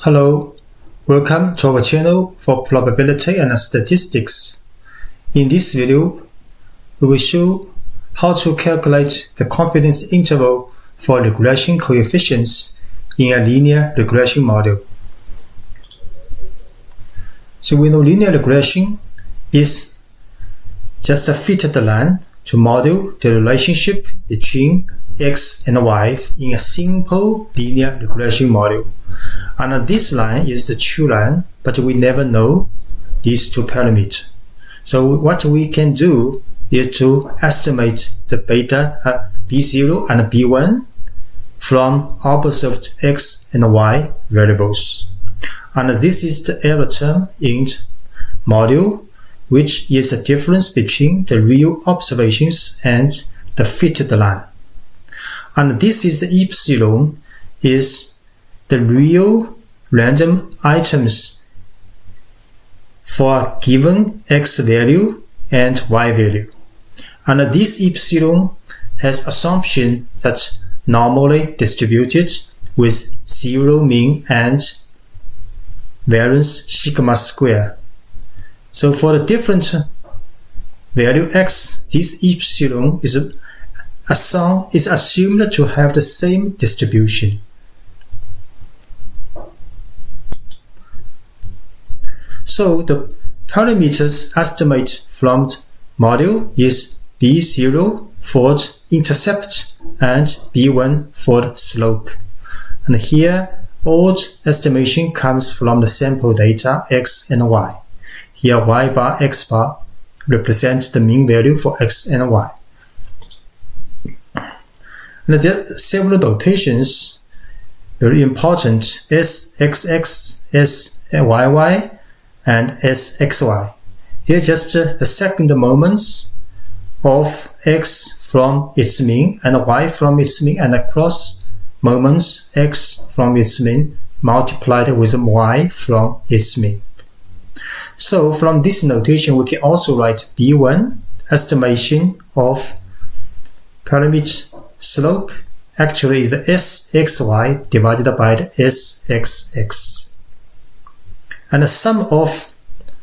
Hello, welcome to our channel for probability and statistics. In this video, we will show how to calculate the confidence interval for regression coefficients in a linear regression model. So we know linear regression is just a fitted line to model the relationship between x and y in a simple linear regression model. And this line is the true line, but we never know these two parameters. So what we can do is to estimate the beta b0 and b1 from observed x and y variables. And this is the error term in the model, which is the difference between the real observations and the fitted line. And this is the epsilon is the real random items for a given x value and y value. And this epsilon has assumption that normally distributed with zero mean and variance sigma square. So for the different value x, this epsilon is assumed to have the same distribution. So the parameters estimate from the model is b0 for the intercept and b1 for the slope. And here all the estimation comes from the sample data x and y. Here y bar, x bar represent the mean value for x and y. And there are several notations very important: sxx, syy, and sxy. They're just the second moments of x from its mean and y from its mean, and cross moments x from its mean multiplied with y from its mean. So from this notation, we can also write b1, estimation of parameter slope, actually is the sxy divided by the sxx. And the sum of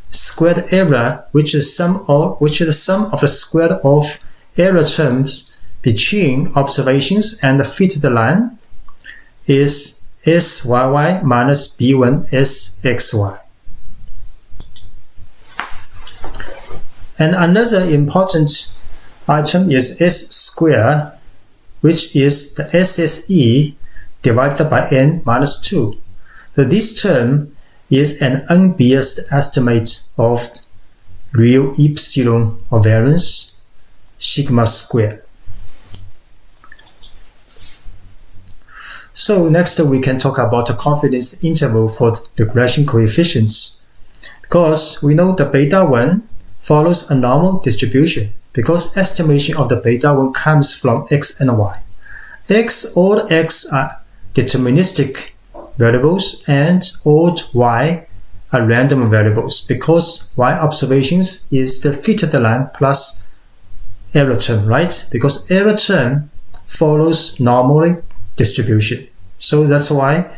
squared error, which is the sum of the square of error terms between observations and the fitted line, is syy minus b1 sxy. And another important item is s square, which is the SSE divided by n minus 2. So this term is an unbiased estimate of real epsilon of variance sigma square. So next we can talk about the confidence interval for the regression coefficients, because we know the beta 1 follows a normal distribution, because estimation of the beta 1 comes from x and y. All x are deterministic variables and all y are random variables, because y observations is the fitted line plus error term, right? Because error term follows normal distribution. So that's why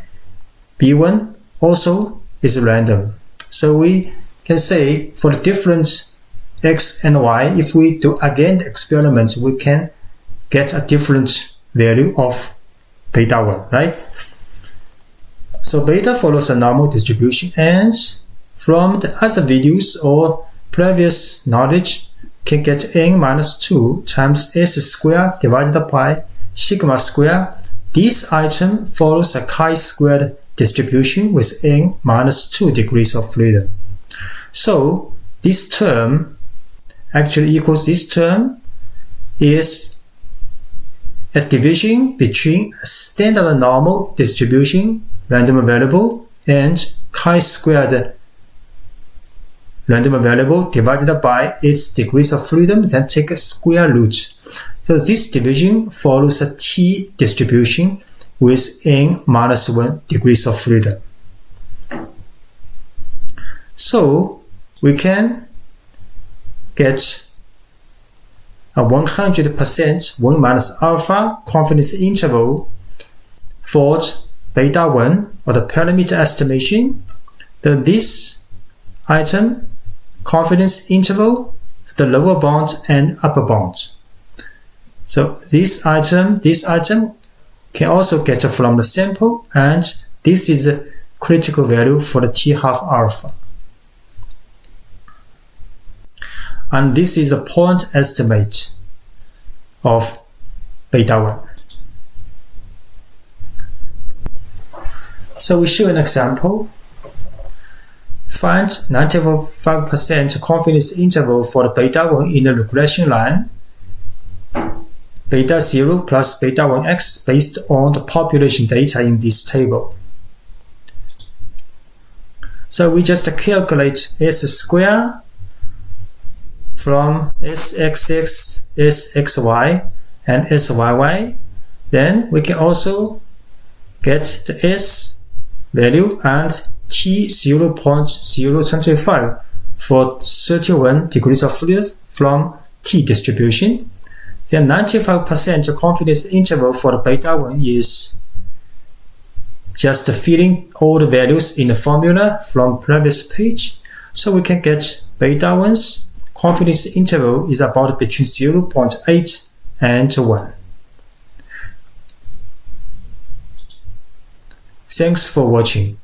b1 also is random. So we can say for the different x and y, if we do again the experiment, we can get a different value of beta 1, right? So beta follows a normal distribution, and from the other videos or previous knowledge, can get n minus 2 times s squared divided by sigma squared. This item follows a chi-squared distribution with n minus 2 degrees of freedom. So this term actually equals this term is a division between a standard normal distribution random variable and chi-squared random variable divided by its degrees of freedom, then take a square root. So this division follows a t distribution with n minus 1 degrees of freedom. So we can get a 100% 1 minus alpha confidence interval for beta 1 or the parameter estimation, then this item confidence interval, the lower bound and upper bound. So this item can also get from the sample, and this is a critical value for the t-half alpha. And this is the point estimate of beta 1. So we show an example. Find 95% confidence interval for the beta 1 in the regression line, beta 0 plus beta 1x based on the population data in this table. So we just calculate s square from sxx, sxy, and syy. Then we can also get the s value and t 0.025 for 31 degrees of freedom from t distribution. Then 95% confidence interval for the beta 1 is just filling all the values in the formula from previous page. So we can get beta 1's confidence interval is about between 0.8 and 1. Thanks for watching.